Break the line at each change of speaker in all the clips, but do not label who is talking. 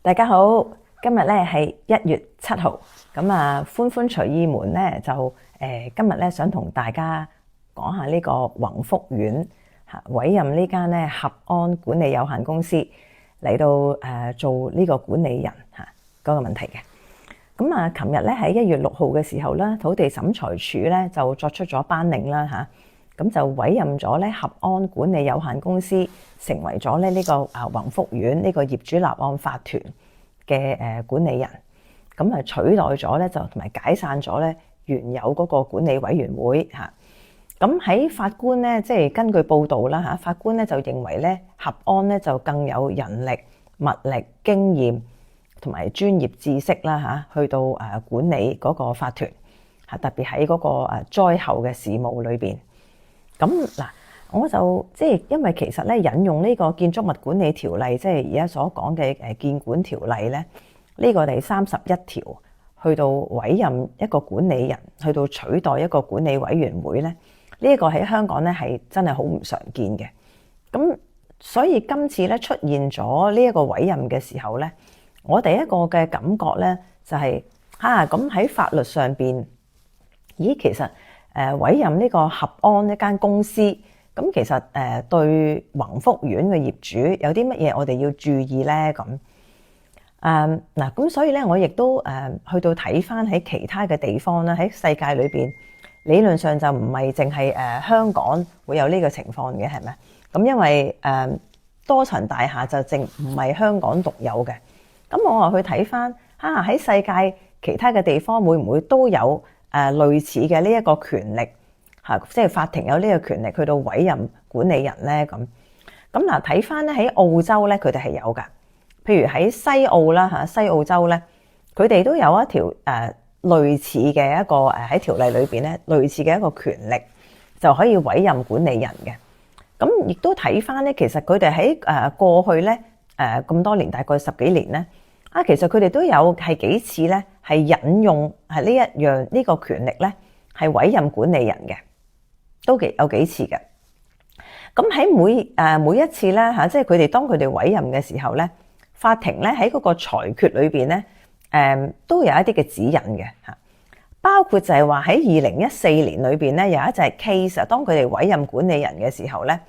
大家好，今日咧係1月7號，咁歡歡隨意門咧就今日咧想同大家講下呢個宏福苑委任呢間咧合安管理有限公司嚟到做呢個管理人嗰個問題嘅。咁琴日咧喺1月6號嘅時候咧，土地審裁處咧就作出咗頒令啦咁就委任咗咧合安管理有限公司成為咗咧呢個宏福苑呢個業主立案法團嘅管理人，咁取代咗咧就同埋解散咗咧原有嗰個管理委員會嚇。咁喺法官咧即係根據報道啦法官咧就認為咧合安咧就更有人力、物力、經驗同埋專業知識啦去到管理嗰個法團特別喺嗰個災後嘅事務裏邊。咁嗱，我就即係因為其實咧引用呢個建築物管理條例，即係而家所講嘅建管條例咧，呢個第31條去到委任一個管理人，去到取代一個管理委員會咧，呢一個喺香港咧係真係好唔常見嘅。咁所以今次咧出現咗呢一個委任嘅時候咧，我第一個嘅感覺咧就係咁喺法律上邊，咦其實委任呢個合安一間公司，咁其實對宏福苑嘅業主有啲乜嘢我哋要注意呢？咁所以咧我亦都去到睇翻喺其他嘅地方啦，喺世界裏邊理論上就唔係淨係香港會有呢個情況嘅，係咪？咁因為多層大廈就淨唔係香港獨有嘅。咁我去睇翻喺世界其他嘅地方會唔會都有類似嘅呢一個權力即係法庭有呢個權力去到委任管理人咧咁嗱，睇翻咧喺澳洲咧佢哋係有噶，譬如喺西澳啦西澳洲咧，佢哋都有一條類似嘅一個喺條例裏邊咧類似嘅一個權力就可以委任管理人嘅。咁亦都睇翻咧，其實佢哋喺過去咧咁多年，大概10幾年咧其實佢哋都有係幾次咧係引用係呢一樣呢個權力咧係委任管理人嘅，都有幾次嘅。咁喺每一次咧即係佢哋當佢哋委任嘅時候咧，法庭咧喺嗰個裁決裏邊咧都有一啲嘅指引嘅包括就係話喺2014年裏邊咧有一隻 case 當佢哋委任管理人嘅時候咧，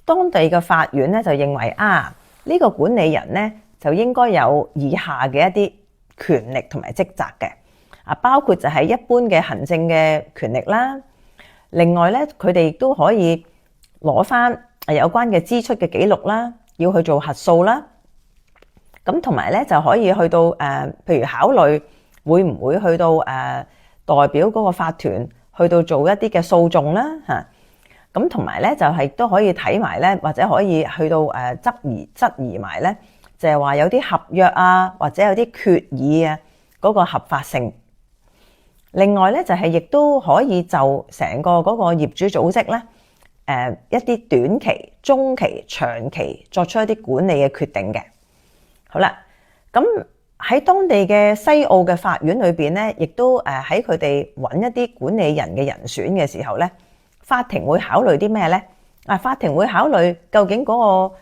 當地嘅法院咧就認為呢個管理人咧就應該有以下嘅一啲權力同埋職責嘅包括就係一般嘅行政嘅權力啦。另外咧，佢哋都可以攞翻有關嘅支出嘅記錄啦，要去做核數啦。咁同埋咧就可以去到譬如考慮會唔會去到代表嗰個法團去到做一啲嘅訴訟啦咁同埋咧就係都可以睇埋咧，或者可以去到質疑埋咧。就係話有啲合約或者有啲決議嗰個合法性。另外咧就係亦都可以就成個嗰個業主組織咧一啲短期、中期、長期作出一啲管理嘅決定嘅。好啦，咁喺當地嘅西澳嘅法院裏邊咧，亦都喺佢哋揾一啲管理人嘅人選嘅時候咧，法庭會考慮啲咩咧？法庭會考慮究竟嗰個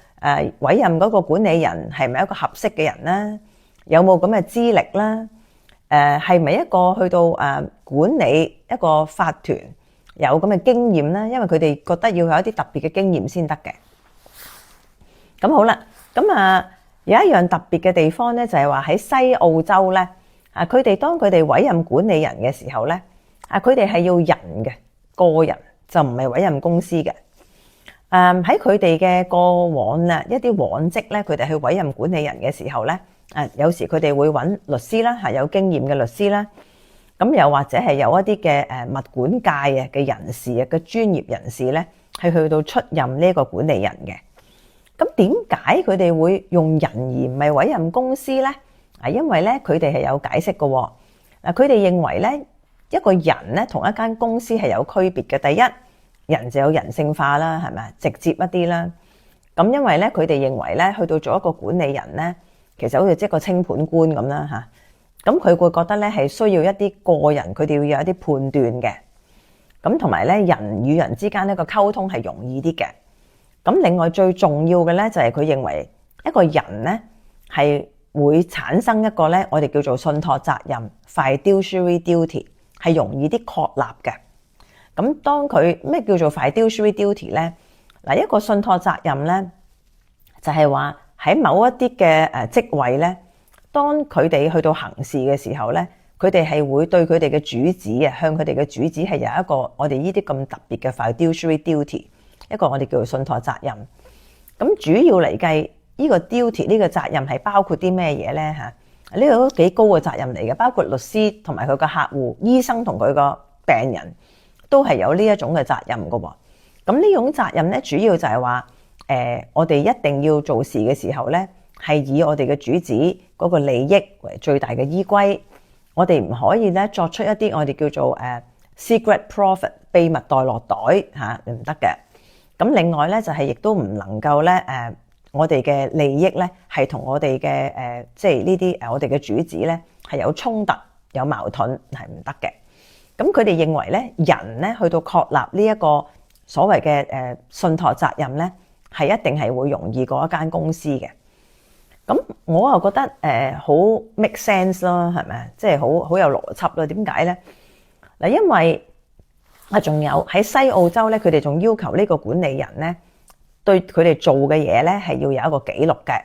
委任嗰個管理人係咪一個合適嘅人呢？有冇咁嘅資歷呢？係咪一個去到管理一個法團有咁嘅經驗呢？因為佢哋覺得要有一啲特別嘅經驗先得嘅。咁好啦，咁有一樣特別嘅地方呢，就係話喺西澳洲呢，佢哋當佢哋委任管理人嘅時候呢，佢哋係要人嘅個人，就唔係委任公司嘅。喺佢哋嘅過往一啲往績咧，佢哋去委任管理人嘅時候咧，有時佢哋會揾律師啦，有經驗嘅律師啦，咁又或者係有一啲嘅物管界嘅人士嘅專業人士咧，係去到出任呢個管理人嘅。咁點解佢哋會用人而唔係委任公司咧？因為咧佢哋係有解釋嘅。佢哋認為咧一個人咧同一間公司係有區別嘅。第一，人就有人性化啦，係咪直接一啲啦？咁因為咧，佢哋認為咧，去到做一個管理人咧，其實好似即係個清盤官咁啦咁佢會覺得咧係需要一啲個人，佢哋要有一啲判斷嘅。咁同埋咧，人與人之間呢個溝通係容易啲嘅。咁另外最重要嘅咧，就係佢認為一個人咧係會產生一個咧，我哋叫做信託責任 （fiduciary duty）， 係容易啲確立嘅。咁當佢咩叫做 fiduciary duty 咧？嗱，一個信託責任咧，就係話喺某一啲嘅職位咧，當佢哋去到行事嘅時候咧，佢哋係會對佢哋嘅主子啊，向佢哋嘅主子係有一個我哋呢啲咁特別嘅 fiduciary duty， 一個我哋叫做信託責任。咁主要嚟計，呢個 duty 呢個責任係包括啲咩嘢咧？嚇，呢個都幾高嘅責任嚟嘅，包括律師同埋佢個客戶、醫生同佢個病人都係有呢一種嘅責任嘅喎。咁呢種責任咧，主要就係話我哋一定要做事嘅時候咧，係以我哋嘅主子嗰個利益為最大嘅依歸。我哋唔可以咧作出一啲我哋叫做secret profit 秘密袋落袋嚇，唔得嘅。咁另外咧就係亦都唔能夠咧我哋嘅利益咧係同我哋嘅即係呢啲我哋嘅主子咧係有衝突、有矛盾係唔得嘅。咁佢哋認為咧，人咧去到確立呢一個所謂嘅信託責任咧，係一定係會容易過一間公司嘅。咁我又覺得好 make sense 咯，係咪？即係好有邏輯咯。點解咧？嗱，因為仲有喺西澳洲咧，佢哋仲要求呢個管理人咧對佢哋做嘅嘢咧係要有一個記錄嘅。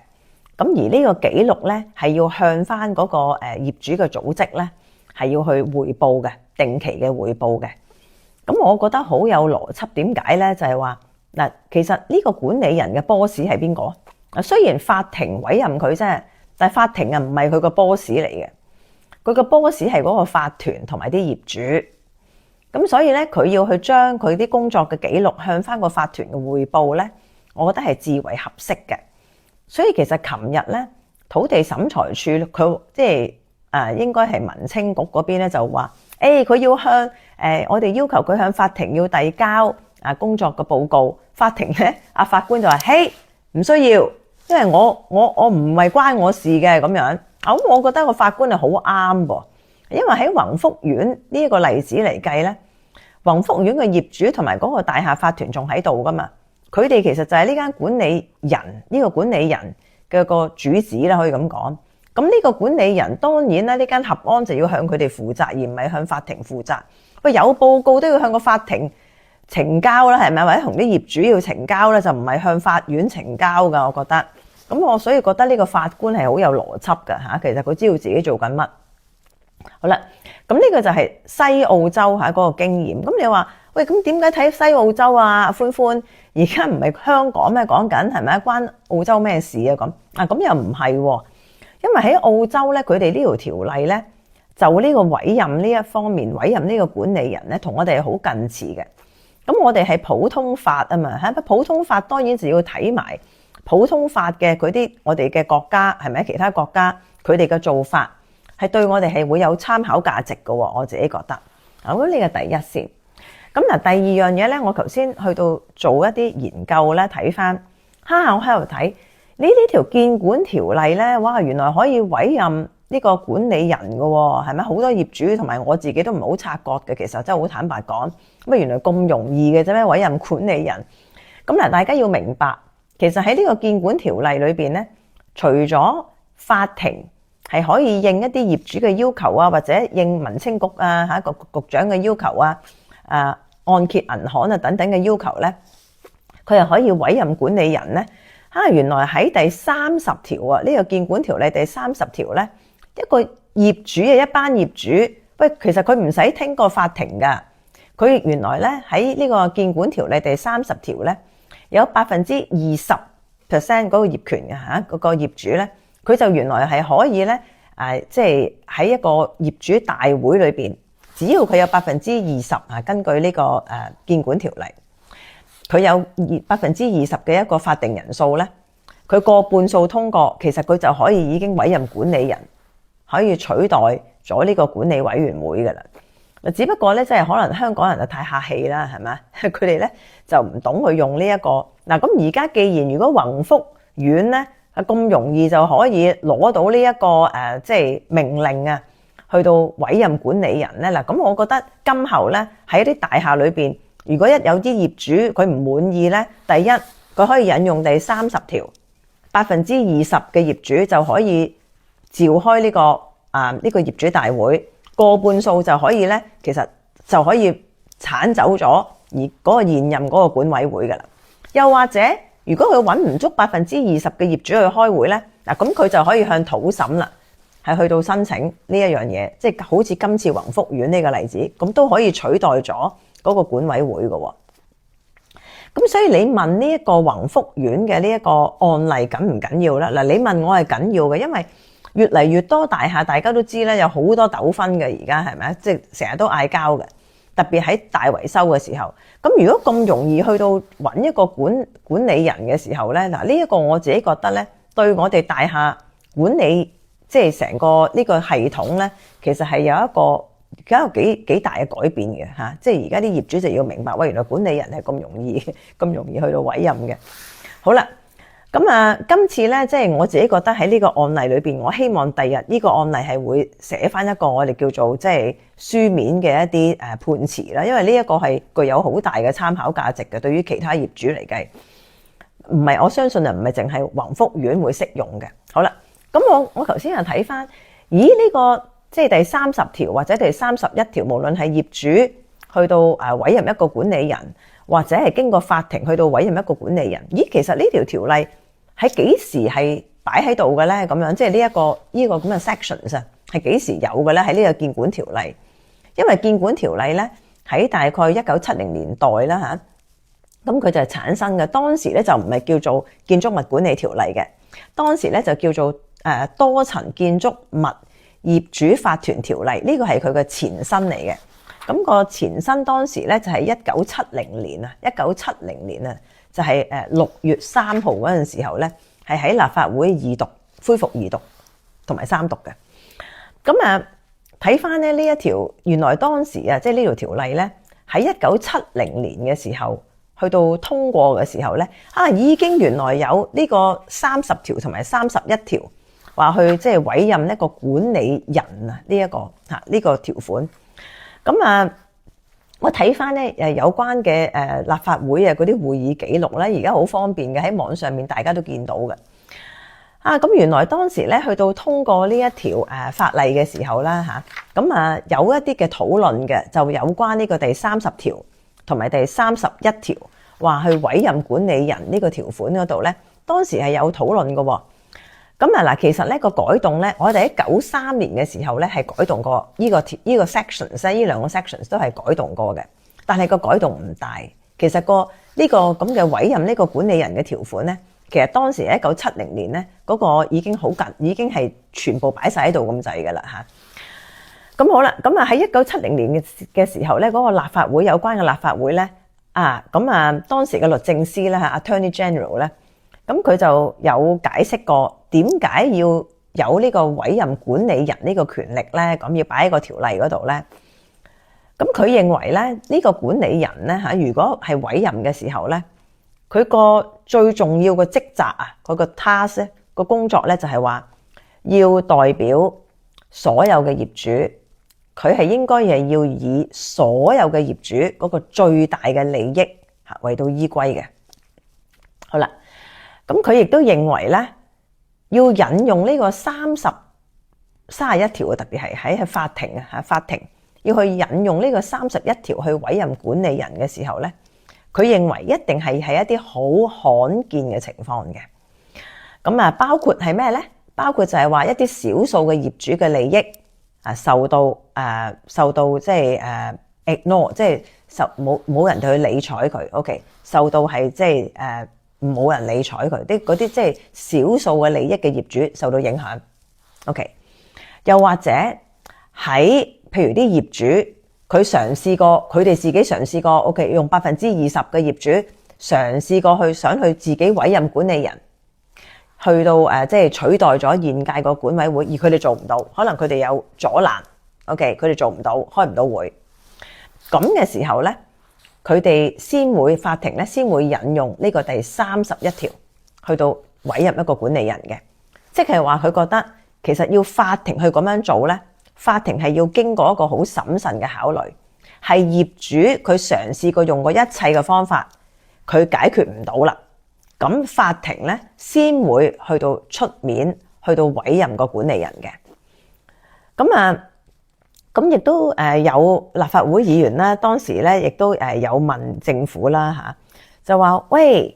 咁而呢個記錄咧係要向翻嗰個業主嘅組織咧係要去匯報嘅，定期嘅匯報嘅。咁我覺得好有邏輯。點解咧？就係話嗱，其實呢個管理人嘅 boss 係邊個？雖然法庭委任佢啫，但係法庭啊唔係佢個 boss 嚟嘅，佢個 boss 係嗰個法團同埋啲業主。咁所以咧，佢要去將佢啲工作嘅記錄向翻個法團嘅匯報咧，我覺得係至為合適嘅。所以其實琴日咧，土地審裁處佢即係應該係民青局嗰邊咧就話，佢要向我哋要求佢向法庭要遞交工作嘅報告。法庭咧，法官就話：嘿，唔需要。因為我唔係關我事嘅咁樣，咁我覺得個法官係好啱噃，因為喺宏福苑呢一個例子嚟計咧，宏福苑嘅業主同埋嗰個大廈法團仲喺度噶嘛，佢哋其實就係呢間管理人呢個管理人嘅個主子啦，可以咁講。咁呢個管理人當然啦，呢間合安就要向佢哋負責，而唔係向法庭負責。喂，有報告都要向個法庭呈交啦，係咪？或者同啲業主要呈交咧，就唔係向法院呈交噶，我覺得。咁我所以覺得呢個法官係好有邏輯㗎嚇，其實佢知道自己做緊乜。好啦，咁呢個就係西澳洲嗰個經驗。咁你話喂，咁點解睇西澳洲啊？歡歡而家唔係香港咩？講緊係咪關澳洲咩事啊？咁又唔係喎，因為喺澳洲咧，佢哋呢條條例咧，就呢個委任呢一方面，委任呢個管理人咧，同我哋係好近似嘅。咁我哋係普通法啊嘛，係咪？普通法當然就要睇埋普通法嘅嗰啲我哋嘅國家係咪？其他國家佢哋嘅做法係對我哋係會有參考價值嘅。我自己覺得，咁呢個第一先。咁嗱，第二樣嘢咧，我頭先去到做一啲研究咧，睇翻我喺度睇呢條建管條例咧，哇，原來可以委任呢個管理人嘅喎，係咪？好多業主同埋我自己都唔係好察覺嘅，其實真係好坦白講，咁原來咁容易嘅啫咩？委任管理人。咁嗱，大家要明白。其實喺呢個建管條例裏邊咧，除咗法庭係可以應一啲業主嘅要求啊，或者應民青局啊局長嘅要求啊，按揭銀行啊等等嘅要求咧，佢又可以委任管理人咧。原來喺第30條啊，呢個建管條例第30條咧，一個業主嘅一班業主，喂，其實佢唔使聽過法庭噶，佢原來咧喺呢個建管條例第30條咧。有20%嗰個業權嘅嗰個業主咧，佢就原來係可以咧，即係喺一個業主大會裏邊，只要佢有20%根據呢個建管條例，佢有20%嘅一個法定人數咧，佢過半數通過，其實佢就可以已經委任管理人，可以取代咗呢個管理委員會㗎啦。只不過咧，即係可能香港人就太客氣啦，係咪？佢哋咧就唔懂去用呢一個嗱。咁而家既然如果宏福苑咧咁容易就可以攞到呢一個即係命令啊，去到委任管理人咧嗱，咁我覺得今後咧喺啲大廈裏邊，如果一有啲業主佢唔滿意咧，第一佢可以引用第30條，20%嘅業主就可以召開呢個業主大會，過半數就可以咧，其實就可以剷走咗而嗰個現任嗰個管委會噶啦。又或者如果佢揾唔足20%嘅業主去開會咧，嗱咁佢就可以向土審啦，係去到申請呢一樣嘢，即係好似今次宏福苑呢個例子，咁都可以取代咗嗰個管委會嘅。咁所以你問呢一個宏福苑嘅呢一個案例緊唔緊要咧？嗱，你問我係緊要嘅，因為越嚟越多大廈，大家都知咧，有好多糾紛嘅，而家係咪啊？即係成日都嗌交嘅，特別喺大維修嘅時候。咁如果咁容易去到揾一個管理人嘅時候咧，嗱，呢一個我自己覺得咧，對我哋大廈管理即係成個呢個系統咧，其實係有一個而家有幾大嘅改變嘅嚇，即係而家啲業主就要明白，喂，原來管理人係咁容易去到委任嘅。好啦，咁今次咧，即係我自己覺得喺呢個案例裏邊，我希望第日呢個案例係會寫翻一個我哋叫做即係書面嘅一啲判詞啦，因為呢一個係具有好大嘅參考價值嘅，對於其他業主嚟計，唔係我相信啊，唔係淨係宏福苑會適用嘅。好啦，咁我頭先又睇翻，咦呢個？即係第30條或者第31條，無論係業主去到委任一個管理人，或者係經過法庭去到委任一個管理人，咦，其實呢條條例喺幾時係擺喺度嘅咧？咁樣即係呢個咁嘅 sections 啊，係幾時有嘅咧？喺呢個建管條例，因為建管條例咧喺大概1970年代啦嚇，咁佢就係產生嘅。當時咧就唔係叫做建築物管理條例嘅，當時咧就叫做多層建築物業主法團條例，呢個係佢嘅前身嚟嘅。咁個前身當時咧就係1970年啊，1970年啊，就係6月3號嗰陣時候咧，係喺立法會恢復二讀同埋三讀嘅。咁睇翻咧呢一條，原來當時啊，即係呢條條例咧喺1970年嘅時候去到通過嘅時候咧，已經原來有呢個30條同埋31條。話去即係委任一個管理人啊，呢個條款。咁我睇翻咧有關嘅立法會啊嗰啲會議記錄咧，而家好方便嘅，喺網上面大家都見到嘅。咁原來當時咧去到通過呢一條法例嘅時候啦嚇，咁有一啲嘅討論嘅，就有關呢個第30條同埋第31條話去委任管理人呢個條款嗰度咧，當時係有討論嘅喎。咁嗱，其實呢個改動咧，我哋喺93年嘅時候咧係改動過呢個 sections， 呢兩個 sections 都係改動過嘅，但係個改動唔大。其實呢個咁嘅委任呢個管理人嘅條款咧，其實當時1970年咧嗰個已經係全部擺晒喺度咁滯㗎啦嚇。咁好啦，咁喺1970年嘅時候咧，嗰個立法會有關嘅立法會咧，當時嘅律政司咧Attorney General 咧。咁佢就有解釋過點解要有呢個委任管理人呢個權力咧，咁要擺喺個條例嗰度咧。咁佢認為咧，呢個管理人咧如果係委任嘅時候咧，佢個最重要嘅職責啊，佢個 task 咧個工作咧就係話要代表所有嘅業主，佢係應該係要以所有嘅業主嗰個最大嘅利益為到依歸嘅。好啦。咁佢亦都認為咧，要引用呢個31條嘅，特別係喺法庭法庭要去引用呢個31條去委任管理人嘅時候咧，佢認為一定係一啲好罕見嘅情況嘅。咁包括係咩咧？包括就係話一啲少數嘅業主嘅利益受到即係ignore，即係冇人去理睬佢。OK， 受到係即係冇人理睬佢，嗰啲即係少數嘅利益嘅業主受到影響。OK， 又或者喺譬如啲業主佢嘗試過，佢哋自己嘗試過 OK， 用20%嘅業主嘗試過去想去自己委任管理人，去到即係取代咗現屆個管委會，而佢哋做唔到，可能佢哋有阻攔。OK， 佢哋做唔到，開唔到會。咁嘅時候咧，佢哋法庭咧先會引用呢個第31條去到委任一個管理人嘅，即係話佢覺得其實要法庭去咁樣做咧，法庭係要經過一個好審慎嘅考慮，係業主佢嘗試過用過一切嘅方法，佢解決唔到啦，咁法庭咧先會去到出面去到委任個管理人嘅。咁亦都有立法會議員啦，當時咧亦都有問政府啦嚇，就話喂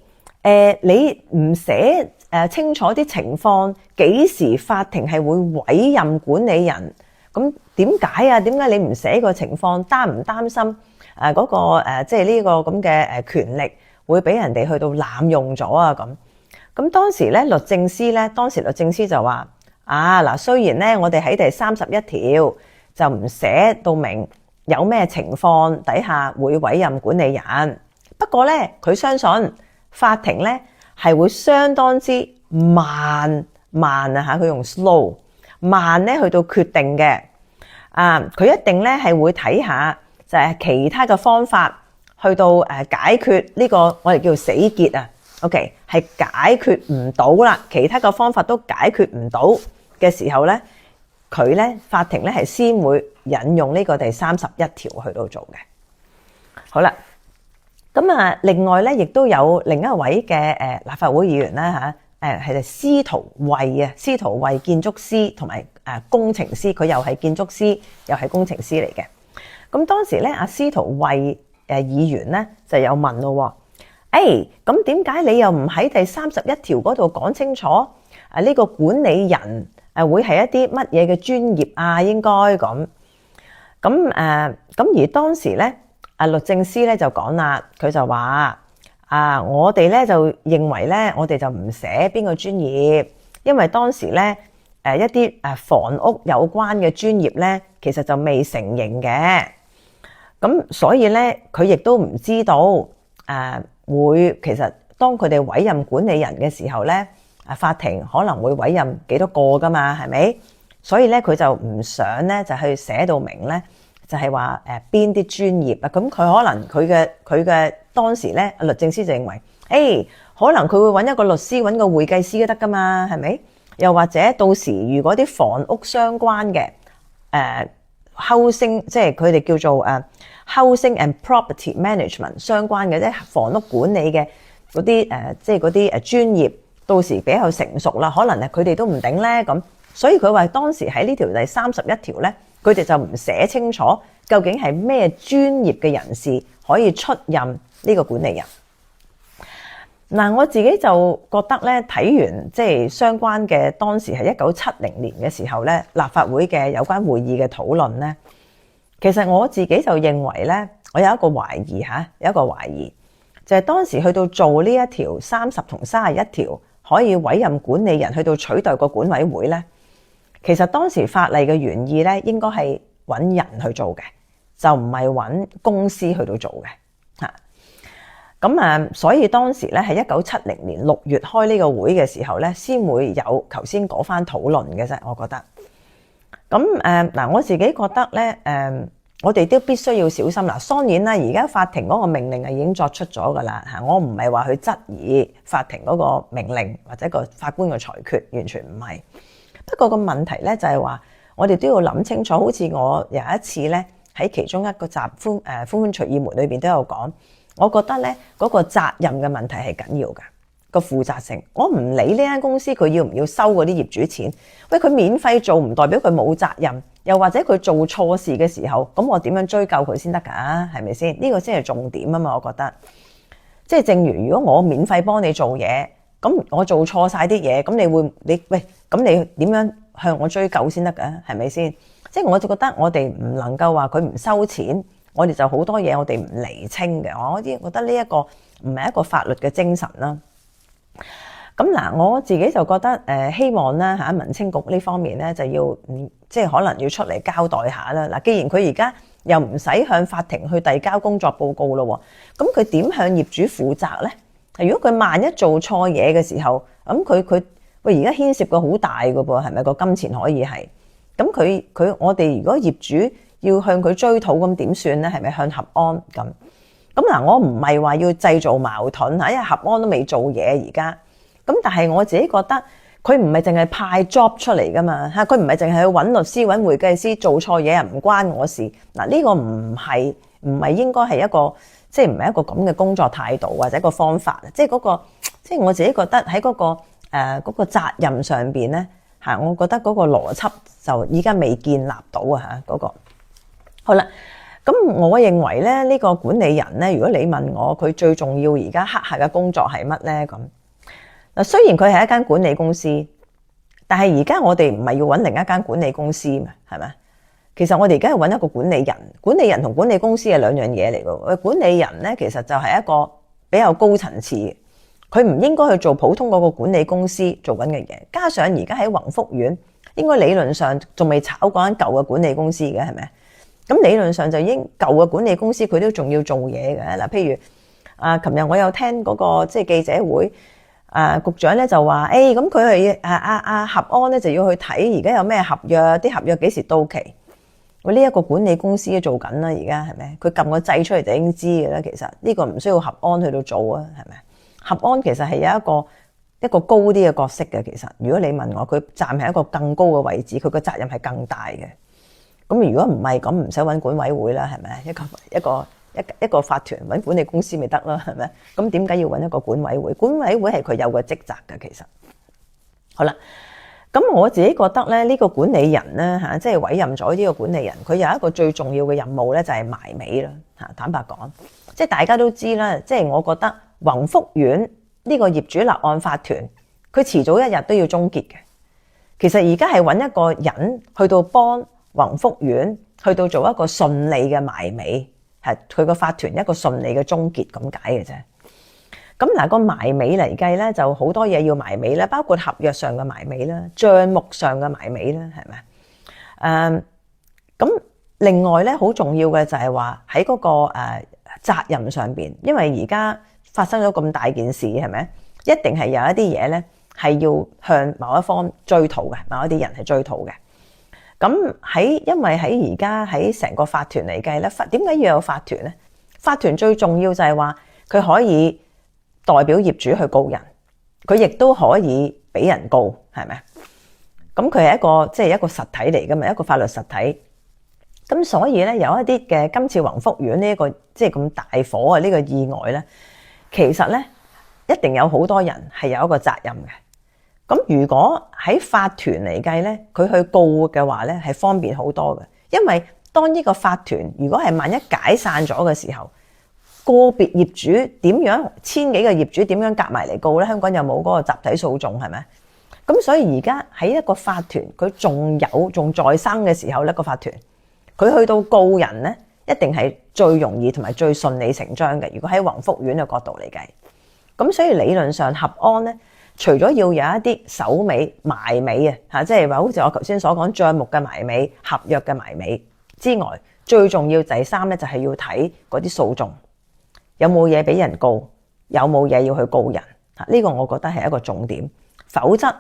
你唔寫清楚啲情況，幾時法庭係會委任管理人？咁點解啊？點解你唔寫個情況？擔唔擔心嗰個即係呢個咁嘅權力會俾人哋去到濫用咗啊？咁當時咧律政司就話嗱，雖然咧我哋喺第31條就唔寫到明有咩情況底下會委任管理人，不過咧佢相信法庭咧係會相當之慢啊嚇，佢用 slow 慢咧去到決定嘅佢一定咧係會睇下就係其他嘅方法去到解決呢個我哋叫死結啊。OK 係解決唔到啦，其他嘅方法都解決唔到嘅時候咧，佢咧法庭咧係先會引用呢個第31條去到做嘅。好啦，咁另外咧亦都有另一位嘅立法會議員啦嚇，係司徒慧建築師同埋工程師，佢又係建築師又係工程師嚟嘅。咁當時咧司徒慧議員咧就有問咯，咁點解你又唔喺第31條嗰度講清楚呢個管理人會係一啲乜嘢嘅專業啊？應該咁而當時咧律政司咧就講啦，佢就話我哋咧就認為咧，我哋就唔寫邊個專業，因為當時咧一啲房屋有關嘅專業咧，其實就未成形嘅，咁所以咧佢亦都唔知道其實當佢哋委任管理人嘅時候咧，法庭可能會委任幾多個噶嘛，係咪？所以咧佢就唔想咧就去寫到明咧，就係話邊啲專業啊？咁佢可能佢嘅當時咧律政司就認為，可能佢會揾一個律師揾個會計師都得噶嘛，係咪？又或者到時如果啲房屋相關嘅housing，即係佢哋叫做housing and property management 相關嘅，即係房屋管理嘅嗰啲即係嗰啲專業，到時比較成熟啦，可能佢哋都唔頂咧咁。所以佢話當時喺呢條第31條咧，佢哋就唔寫清楚究竟係咩專業嘅人士可以出任呢個管理人。我自己就覺得咧，睇完即係相關嘅當時係1970年嘅時候咧，立法會嘅有關會議嘅討論咧，其實我自己就認為咧，我有一個懷疑，就係當時去到做呢一條30同31條可以委任管理人去到取代個管委會咧，其實當時法例嘅原意咧，應該係揾人去做嘅，就唔係揾公司去到做嘅。所以當時咧係1970年6月開呢個會嘅時候咧，先會有頭先嗰番討論嘅啫。我覺得我自己覺得咧，我哋都必須要小心啦。當然啦，而家法庭嗰個命令係已經作出咗噶啦嚇，我唔係話去質疑法庭嗰個命令或者個法官嘅裁決，完全唔係。不過個問題咧就係話，我哋都要諗清楚。好似我有一次咧喺其中一個集歡歡隨意門裏邊都有講。我覺得咧嗰個責任嘅問題係緊要嘅，個負責性。我唔理呢間公司佢要唔要收嗰啲業主錢，喂，佢免費做唔代表佢冇責任，又或者佢做錯事嘅時候，咁我點樣追究佢先得㗎？係咪先？呢個先係重點啊嘛！我覺得，即係正如如果我免費幫你做嘢，咁我做錯晒啲嘢，咁咁你點樣向我追究先得㗎？係咪先？即係我就覺得我哋唔能夠話佢唔收錢。我哋就好多嘢我哋唔釐清嘅，我覺得呢一個唔係一個法律嘅精神啦。咁我自己就覺得希望咧民青局呢方面咧就要即係可能要出嚟交代下啦。既然佢而家又唔使向法庭去遞交工作報告咯，咁佢點向業主負責咧？如果佢萬一做錯嘢嘅時候，咁佢而家牽涉個好大嘅噃，係咪個金錢可以係？咁我哋如果業主要向佢追討，咁點算咧？係咪向合安咁？我唔係話要製造矛盾，因為合安都未做嘢而家。咁但係我自己覺得佢唔係淨係派 job 出嚟噶嘛，佢唔係淨係去揾律師揾會計師，做錯嘢唔關我事。呢個唔係應該係一個即係唔係一個咁嘅工作態度或者個方法。即係我自己覺得喺嗰個責任上邊咧嚇，我覺得嗰個邏輯就依家未建立到啊嚇嗰個。好啦，咁我認為咧呢個管理人咧，如果你問我佢最重要而家刻下嘅工作係乜咧咁嗱？雖然佢係一間管理公司，但係而家我哋唔係要揾另一間管理公司嘛，係咪？其實我哋而家係揾一個管理人，管理人同管理公司係兩樣嘢嚟嘅。管理人咧其實就係一個比較高層次嘅，佢唔應該去做普通嗰個管理公司做緊嘅嘢。加上而家喺宏福苑，應該理論上仲未炒嗰間舊嘅管理公司嘅，係咪？咁理論上就已經舊嘅管理公司佢都仲要做嘢嘅嗱。譬如琴日我有聽嗰個即係記者會，局長咧就話咁佢係合安咧就要去睇而家有咩合約，啲合約幾時到期。呢一個管理公司都做緊啦，而家係咪？佢撳個掣出嚟就已經知嘅啦。其實呢個唔需要合安去到做啊，係咪？合安其實係有一個高啲嘅角色嘅。其實如果你問我，佢站喺一個更高嘅位置，佢個責任係更大嘅。咁如果唔係咁，唔使揾管委會啦，係咪？一個法團揾管理公司咪得啦，係咪？咁點解要揾一個管委會？管委會係佢有個職責嘅，其實。好啦。咁我自己覺得咧，呢個管理人咧嚇，即係委任咗呢個管理人，佢有一個最重要嘅任務咧，就係埋尾啦嚇。坦白講，即係大家都知啦，即係我覺得宏福苑呢個業主立案法團，佢遲早一日都要終結嘅。其實而家係揾一個人去到幫宏福苑去到做一個順利嘅埋尾，係佢個法團一個順利嘅終結咁解嘅啫。咁嗱，個埋尾嚟計咧，就好多嘢要埋尾啦，包括合約上嘅埋尾啦、帳目上嘅埋尾啦，係咪？咁另外咧，好重要嘅就係話喺嗰個責任上邊，因為而家發生咗咁大件事，係咪？一定係有一啲嘢咧係要向某一方追討嘅，某一啲人係追討嘅。咁因為喺而家喺成個法團嚟計咧，點解要有法團咧？法團最重要就係話佢可以代表業主去告人，佢亦都可以俾人告，係咪？咁佢係一個實體嚟㗎嘛，一個法律實體。咁所以咧，有一啲嘅今次宏福苑呢一個即係咁大火啊，呢個意外咧，其實咧一定有好多人係有一個責任嘅。咁如果喺法團嚟計咧，佢去告嘅話咧，係方便好多嘅，因為當呢個法團如果係萬一解散咗嘅時候，個別業主點樣千幾個業主點樣夾埋嚟告咧？香港有冇嗰個集體訴訟係咪？咁所以而家喺一個法團，佢仲在生嘅時候咧，個法團佢去到告人咧，一定係最容易同埋最順理成章嘅。如果喺宏福苑嘅角度嚟計，咁所以理論上合安咧，除咗要有一啲首尾埋尾啊嚇，即係話好似我頭先所講帳目嘅埋尾、合約嘅埋尾之外，最重要第三咧就係要睇嗰啲訴訟。有冇嘢俾人告？有冇嘢要去告人？呢個我覺得係一個重點。否則，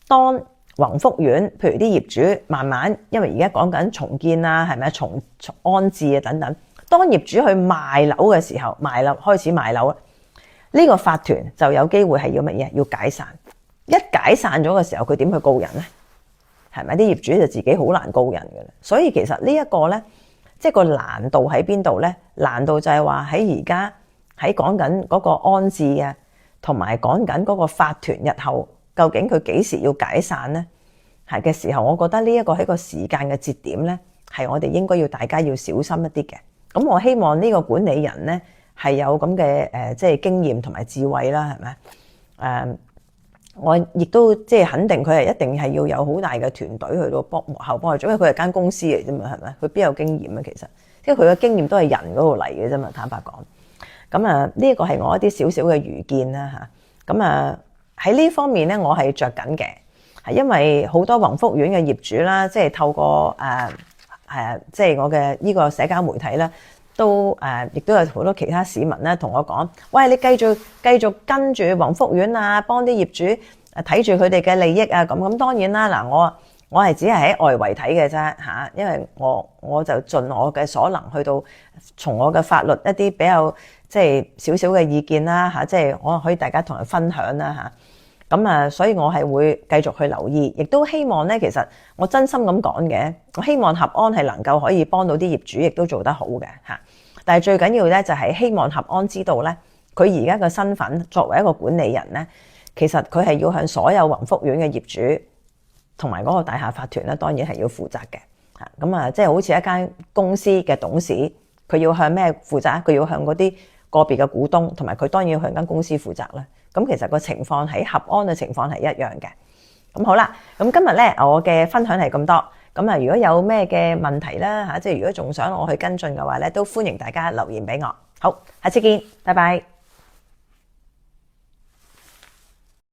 當宏福苑，譬如啲業主慢慢，因為而家講緊重建啊，係咪重安置啊等等。當業主去賣樓嘅時候，開始賣樓，呢個法團就有機會係要乜嘢？要解散。一解散咗嘅時候，佢點去告人呢？係咪啲業主就自己好難告人嘅啦？所以其實呢一個呢，即係個難度喺邊度呢？難度就係話喺而家喺講緊嗰個安置啊，同埋講緊嗰個法團日後究竟佢幾時要解散呢？係嘅時候，我覺得呢一個係個時間嘅節點呢，係我哋應該要大家要小心一啲嘅。咁我希望呢個管理人呢係有咁嘅即係經驗同埋智慧啦，係咪？我亦都即係肯定佢係一定係要有好大嘅團隊去到幕後幫佢做，因為佢係間公司嚟啫嘛，係咪？佢邊有經驗啊？其實，因為佢嘅經驗都係人嗰度嚟嘅啫嘛。坦白講，咁呢一個係我一啲少少嘅愚見啦嚇。咁喺呢方面咧，我係着緊嘅，係因為好多宏福苑嘅業主啦，即係透過即係我嘅呢個社交媒體啦。都亦都有好多其他市民咧同我講，喂，你繼續跟住宏福苑啊，幫啲業主睇住佢哋嘅利益啊，咁當然啦，嗱，我係只係喺外圍睇嘅啫嚇，因為我就盡我嘅所能去到從我嘅法律一啲比較即係少少嘅意見啦嚇，即係我可以大家同人分享啦嚇，咁所以我係會繼續去留意，亦都希望咧，其實我真心咁講嘅，我希望合安係能夠可以幫到啲業主，亦都做得好嘅嚇。但係最緊要咧，就係希望合安知道咧，佢而家嘅身份作為一個管理人咧，其實佢係要向所有宏福苑嘅業主同埋嗰個大廈法團咧，當然係要負責嘅。咁啊，即係好似一間公司嘅董事，佢要向咩負責？佢要向嗰啲個別嘅股東，同埋佢當然要向間公司負責啦。咁其實個情況喺合安嘅情況係一樣嘅。咁好啦，咁今日咧我嘅分享係咁多。咁啊，如果有咩嘅問題啦嚇，即係如果仲想我去跟進嘅話咧，都歡迎大家留言俾我。好，下次見，拜拜。